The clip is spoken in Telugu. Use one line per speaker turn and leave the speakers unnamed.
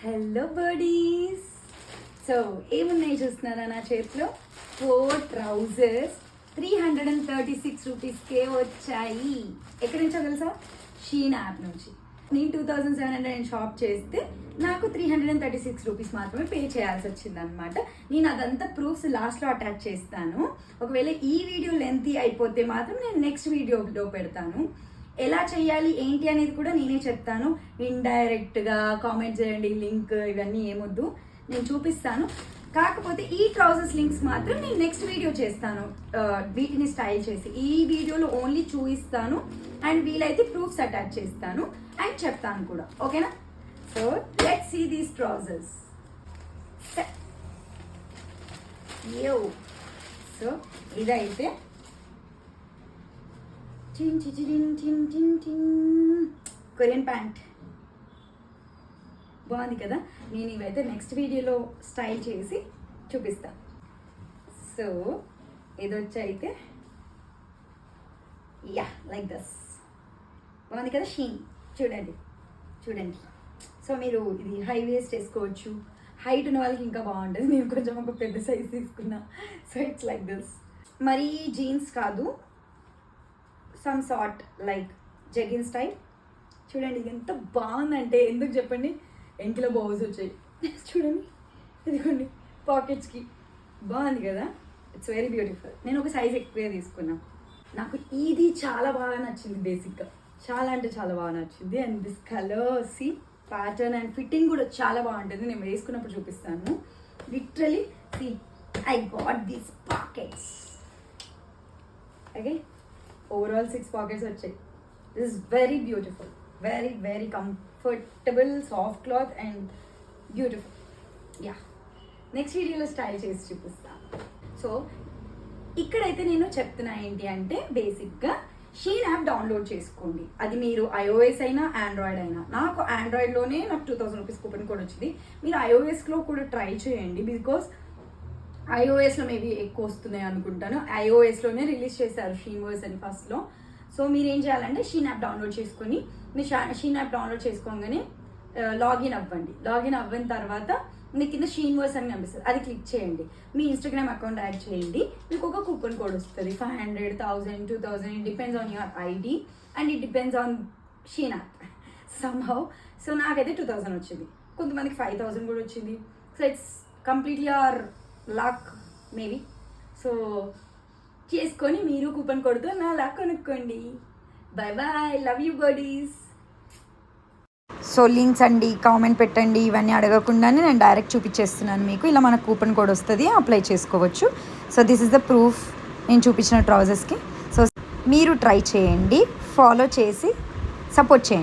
Hello buddies. సో ఏమున్నాయి చూస్తున్నారా నా చేతిలో? 4 ట్రౌజర్స్ 336 రూపీస్కే వచ్చాయి. ఎక్కడి నుంచో తెలుసా? షీన్ యాప్ నుంచి. నేను 2700 షాప్ చేస్తే నాకు 336 రూపీస్ మాత్రమే పే చేయాల్సి వచ్చింది అనమాట. నేను అదంతా ప్రూఫ్స్ లాస్ట్లో అటాచ్ చేస్తాను. ఒకవేళ ఈ వీడియో లెంతీ అయిపోతే మాత్రం నేను నెక్స్ట్ వీడియోలో పెడతాను. ఎలా చేయాలి ఏంటి అనేది కూడా నేనే చెప్తాను. ఇండైరెక్ట్గా కామెంట్ చేయండి, లింక్ ఇవన్నీ ఏమొద్దు, నేను చూపిస్తాను. కాకపోతే ఈ ట్రౌజర్స్ లింక్స్ మాత్రం నేను నెక్స్ట్ వీడియో చేస్తాను, వీటిని స్టైల్ చేసి. ఈ వీడియోలో ఓన్లీ చూపిస్తాను అండ్ వీలైతే ప్రూఫ్స్ అటాచ్ చేస్తాను అండ్ చెప్తాను కూడా, ఓకేనా? So let's see these trousers. So ఇదైతే కొరియన్ ప్యాంట్ బాగుంది కదా. నేను ఇవైతే నెక్స్ట్ వీడియోలో స్టైల్ చేసి చూపిస్తా. సో ఇది వచ్చి అయితే లైక్ దస్ బాగుంది కదా. షీన్ చూడండి. సో మీరు ఇది హై వేస్ట్ వేసుకోవచ్చు. హైట్ ఉన్న వాళ్ళకి ఇంకా బాగుంటుంది. నేను కొంచెం ఒక పెద్ద సైజ్ తీసుకున్నా. So it's like this. మరి జీన్స్ కాదు, సమ్ సార్ట్ లైక్ జెగిన్ స్టైల్. చూడండి ఎంత బాగుందంటే, ఎందుకు చెప్పండి, ఎంకిలో బౌల్స్ వచ్చాయి చూడండి, ఇదిగోండి పాకెట్స్కి. బాగుంది కదా, ఇట్స్ వెరీ బ్యూటిఫుల్. నేను ఒక సైజ్ ఎక్కువే తీసుకున్నా. నాకు ఇది చాలా బాగా నచ్చింది, బేసిక్గా చాలా అంటే చాలా బాగా నచ్చింది. And this colour see pattern and fitting కూడా చాలా బాగుంటుంది. నేను వేసుకున్నప్పుడు చూపిస్తాను. Literally see I got these pockets. Okay, overall 6 pockets వచ్చాయి. This is very beautiful, very very comfortable, soft cloth and beautiful. Next వీడియోలో స్టైల్ చేసి చూపిస్తాను. సో ఇక్కడైతే నేను చెప్తున్నా ఏంటి అంటే, బేసిక్గా షీన్ యాప్ డౌన్లోడ్ చేసుకోండి. అది మీరు iOS అయినా ఆండ్రాయిడ్ అయినా. నాకు ఆండ్రాయిడ్లోనే నాకు 2000 రూపీస్ కూపన్ కోడ్ వచ్చింది. మీరు iOSలో కూడా ట్రై చేయండి, బికాస్ iOSలో మేబీ ఎక్కువ వస్తున్నాయి అనుకుంటాను. iOSలోనే రిలీజ్ చేశారు షీన్ వర్స్ అని ఫస్ట్లో. సో మీరు ఏం చేయాలంటే షీన్ యాప్ డౌన్లోడ్ చేసుకొని, మీరు షీన్ యాప్ డౌన్లోడ్ చేసుకోగానే లాగిన్ అవ్వండి. లాగిన్ అవ్విన తర్వాత మీకు కింద షీన్ వర్స్ అని కనిపిస్తుంది, అది క్లిక్ చేయండి. మీ ఇన్స్టాగ్రామ్ అకౌంట్ యాడ్ చేయండి. మీకు ఒక కూపన్ కోడ్ వస్తుంది. 500, 1000, 2000, it depends on your ID and it depends on Shein app somehow. So నాకైతే 2000 వచ్చింది, కొంతమందికి 5000 కూడా వచ్చింది. So it's completely our luck maybe. So చేసుకొని మీరు కూపన్ కోడ్తో నా లక్ కొనుక్కోండి. Bye bye, love you buddies. So links అండి, కామెంట్ పెట్టండి, ఇవన్నీ అడగకుండానే నేను డైరెక్ట్ చూపించేస్తున్నాను మీకు. ఇలా మన కూపన్ కోడ్ వస్తుంది, అప్లై చేసుకోవచ్చు. So this is the proof నేను చూపించిన ట్రౌజర్స్కి. సో మీరు ట్రై చేయండి, ఫాలో చేసి సపోర్ట్ చేయండి.